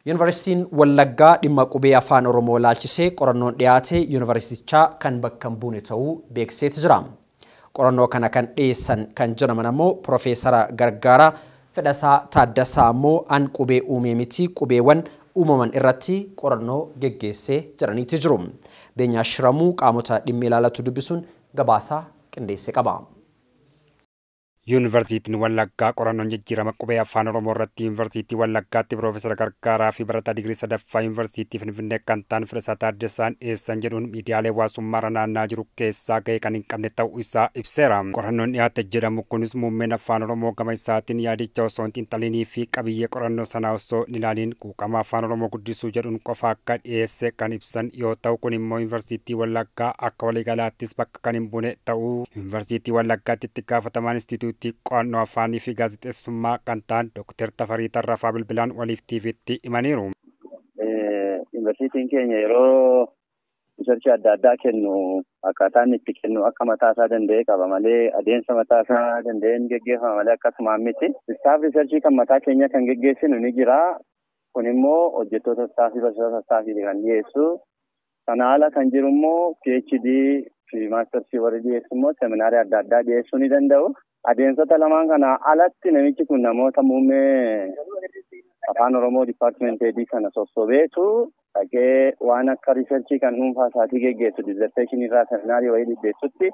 Yuunivarsiitiin Wallaggaa dhimma qubee afaan Oromoo laalchisee qorannoon dhiyaate yuunivarsiitichaa kan bakka hin buune ta'uu beeksisee jira. Qorannoo kana kan dhiyeessan kan jedhaman ammoo Profeesara Gargaaraa Fedhasaa Taaddasaa ammoo an qubee uumee miti qubeewwan uumaman irratti qorannoo geggeessee jiraniiti jiru. Beenyaa Shiramuu qaamota dhimmi ilaalatu dubbisuun gabaasaa qindeessee qaba. Yuunivarsiitiin Wallaggaa qorannoon jijjiirama qubee afaan Oromoo irratti Yuunivarsiitii Wallaggaatti Profeesara Gargaaraa fi barataa digirii sadaffaa Yuunivarsiitii Finfinnee kan ta'an Fedhasaa Taaddasaan dhiyeessan jedhuun miidiyaalee hawaasummaa naannaa jiru keessaa gahee kan hin qabne ta'uu isaa ibseera. Qorannoon dhiyaate jedhamu kunis muummeen afaan Oromoo gama isaatiin yaadicha osoo hin xiinxalinii fi qabiyyee qorannoo sanaa osoo hin ilaaliin quuqama afaan Oromoo guddisuu jedhuun qofa akka dhiyeesse kan ibsan yoo ta'u kun immoo Yuunivarsiitii Wallaggaa akka waliigalaattis bakka kan hin buune ta'uu Yuunivarsiitii Wallaggaatti itti gaafatamaan instituutii qo'annoo afaanii fi gaazexeessummaa kan ta'an Dr. Tafarii Tarrafaa bilbilaan waliif TV'tti himaniiru. Yuunivarsiitiin keenya yeroo riisarchii adda addaa kennu akkaataan itti kennu akka mataasaa danda'e qaba malee adeemsa mataasaa danda'een geggeeffama malee akkasumaan miti. Istaaf riisarchii kan mataa keenya kan geggeessinu ni jira. Kun immoo hojjettoota istaafii barsiisota istaafii kan dhiyeessu. Kana ala kan jiru immoo PhD fi maastarsii warri dhiyeessu immoo seminaarii adda addaa dhiyeessuu ni danda'u. Adeemsota lamaan kana alatti namichi kun namoota muummee afaan Oromoo Dipaartimentii Heedii kana sossobeetu dhaqee waan akka riisarchii kan dhuunfaa isaatii geggeessu dizerteeshinii irraa seminaarii wayii dhiyeessutti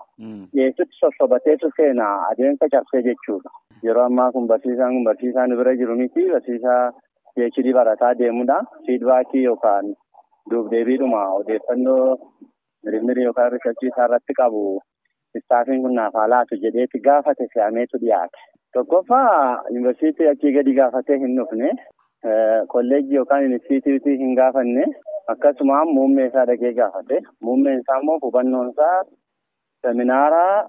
sossobateetu seena adeemsa cabsee jechuudha. Yeroo ammaa kun barsiisaan bira jiru miti barsiisaa PhD barataa deemudha. Fiidbaakii yookaan duubdeebiidhuma odeeffannoo mirmirii yookaan riisarchii isaa irratti qabu. Istaafiin kun naaf haalaatu jedheeti gaafate fe'ameetu dhiyaate. Tokkoffaa yuunivarsiitii achii gadi gaafatee hin dhufne, kolleejjii yookaan inistituutii hin gaafanne, akkasumaan muummee isaa dhaqee gaafate. Muummeen isaa immoo hubannoon isaa seminaaraa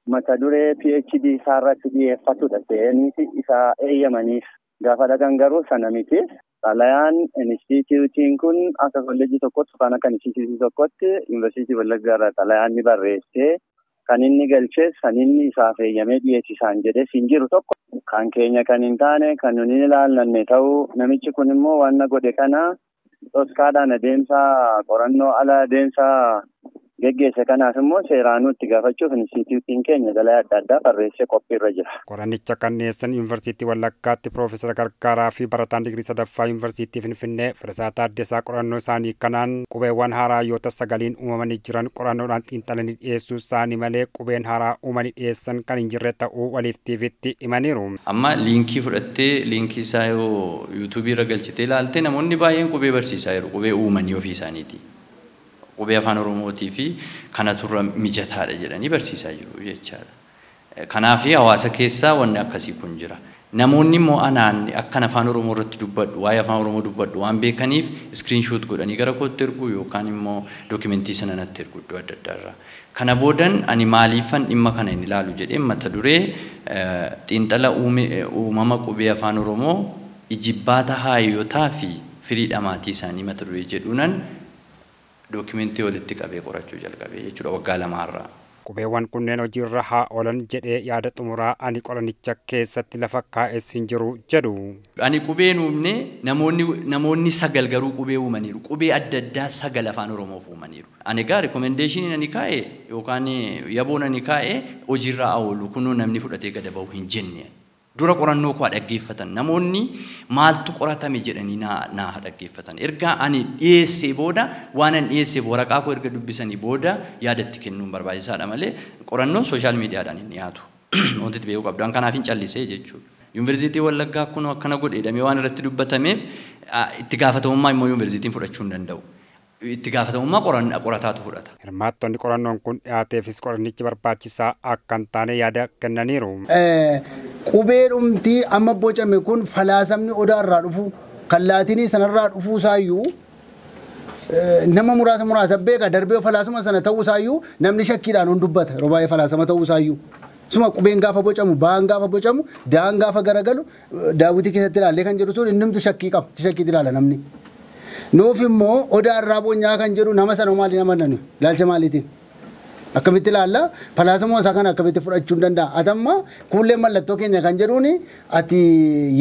mata duree PhD isaa irratti dhiyeeffatudha. Seeniiti isaa eeyyamaniif gaafa dhaqan garuu sana miti. Xalayaan inistituutiin kun akka kolleejjii tokkotti yookaan akka inistituutii tokkotti yuunivarsiitii Wallaggaa irraa xalayaan ni barreessee kan inni galchees kan inni isaaf eeyyamee dhiyeessisaan jedhee siin jiru tokko kan keenya kan hin taane kan nuni ilaallanne ta'uu namichi kun immoo waan godhe kana dhoskaadhaan adeemsa qorannoo ala adeemsa geggeesse kanaaf immoo seeraan nutti gaafachuuf inistituutiin keenya dalaa adda addaa barreessee qophiirra jira. Qorannicha kan dhiyeessan Yuunivarsiitii Wallaggaatti Profeesara Gargaaraa fi barataan digirii sadaffaa Yuunivarsiitii Finfinnee Fedhasaa Taaddasaa qorannoo isaanii kanaan qubeewwan haaraa sagaliin uumamanii jiran qorannoodhaan xiinxalanii dhiyeessuu isaanii malee qubeen haaraa uumanii dhiyeessan kan hin jirre ta'uu waliif TV'tti himaniiru. Amma liinkii fudhattee liinkii isaa yoo yuutuubii irra galchitee ilaalte namoonni baay'een qubee barsiisaa jiru qubee uumanii ofii isaaniiti. Qubee afaan Oromootii fi kana turra mijataadha jedhanii barsiisaa jiru jechaadha. Kanaaf hawaasa keessaa wanni akkasii kun jira. Namoonni immoo anaan akkan afaan Oromoo irratti dubbadhu, waa'ee afaan Oromoo dubbadhu waan beekaniif iskiriinshoot godhanii gara kootti ergu yookaan immoo dookimentii sana natti ergu iddoo adda addaarraa. Kana boodan ani maaliifan dhimma kana hin ilaalu jedhee mata duree xiinxala uumama qubee afaan Oromoo ijibbaata hayyotaa fi firii dhamaatii isaanii mata duree jedhuunan dookimentii walitti qabee qorachuu jalqabee jechuudha waggaa lamaarraa. Qubeewwan kunneen hojiirra haa oolan jedhee yaada xumuraa ani qoranicha keessatti lafa kaa'es hin jiru jedhu. Ani qubeen uumne namoonni sagal garuu qubee uumaniiru. Qubee adda addaa sagal afaan Oromoof uumaniiru. Ani egaa rikomendeeshiniin ani kaa'e yookaan yaboon ani kaa'e hojiirra haa oolu kunuu namni fudhatee gada bahu hin jenne. Dura qorannoo koo dhaggeeffatan namoonni maaltu qoratame jedhanii naa dhaggeeffatan. Erga ani dhiyeessee booda waan ani dhiyeesseef waraqaa koo erga dubbisanii booda yaadatti kennuun barbaachisaadha malee qorannoon sooshaal miidiyaadhaan hin dhiyaatu. Wanti itti beekuu qabdu kanaaf hin callisee jechuudha. Yuunivarsiitii Wallaggaa kun akkana godheedhamee waan irratti dubbatameef itti gaafatamummaa immoo yuunivarsiitiin fudhachuu hin danda'u. Itti gaafatamummaa qorataatu fudhata. Hirmaattonni qorannoon kun dhiyaateefis qorannichi barbaachisaa akka hin taane yaada kennaniiru. Qubee dhumtii amma bocame kun falaasamni odaa irraa dhufu kan laatinii sanarraa dhufuu isaayyuu nama muraasa beeka darbee falaasama sana ta'uu isaayyuu namni shakkiidhaan hin dubbata yeroo baay'ee falaasama ta'uu isaayyuu. Suma qubeen gaafa bocamu ba'aan gaafa bocamu da'aan gaafa garagalu daawwitii keessatti ilaallee kan jedhu sun innimtu shakkii qaba shakkiitti ilaala namni. Nuuf immoo odaa irraa bonyaa kan jedhu nama sana maali nama nanu ilaalcha maaliitiin. Akkamitti ilaalla falaasamoo isaa kana akkamitti fudhachuu danda'a. Atamma kuullee mallattoo keenya kan jedhuuni ati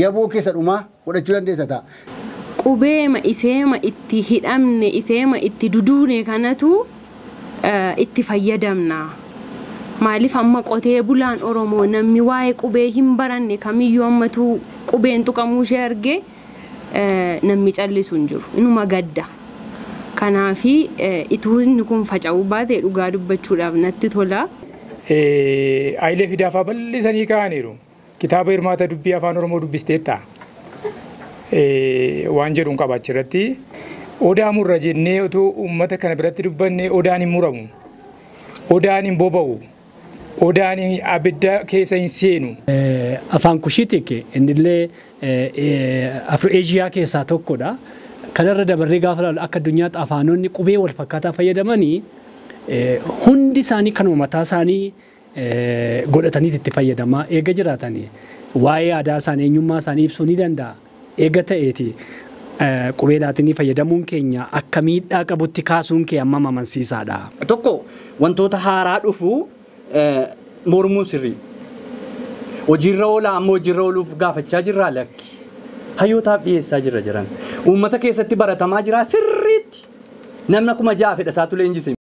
yaboo keessa dhumaa fudhachuu dandeessa ta'a. qubeema iseema itti hidhamne iseema itti duduune kanatu itti fayyadamna. Maaliif amma qotee bulaan Oromoo namni waa'ee qubee hin baranne kamiyyuu ammatu qubeen tuqamuu ishee arge namni callisu hin jiru. Inuma gadda. Kanaafi ituu inni kun faca'uu baate dhugaa dubbachuudhaaf natti tola. Ayilee Fidaafaa bal'isanii kaa'aniiru. Kitaaba hirmaata dubbii afaan Oromoo dubbisteetta. Waan jedhuun qaba achirratti. Odaa murra jennee otoo uummata kana biratti dubbanne odaan hin muramu. Odaan hin boba'u. Odaan abidda keessa hin seenu. Afaan Kushitik innillee Afro-Eeshiyaa keessaa tokkodha. Kanarra dabarree gaafa laalu akka addunyaatti afaanonni qubee wal fakkaataa fayyadamanii hundi isaanii kanuma mataa isaanii godhatanii itti fayyadamaa eega jiraatanii waa'ee aadaa isaanii eenyummaa isaanii ibsuu ni danda'a. Eega ta'eeti qubee laatinii fayyadamuun keenya akka miidhaa qabutti kaasuun kee amma amansiisaadha. Tokko wantoota haaraa dhufu mormuun sirrii. Hojiirra oolaa amma hojiirra ooluuf gaafachaa jirraa lakki. Hayyootaaf dhiyeessaa jirra jiran. Uummata keessatti baratamaa jira sirriitti. Namni akkuma ja'a fedha isaatu leenjise.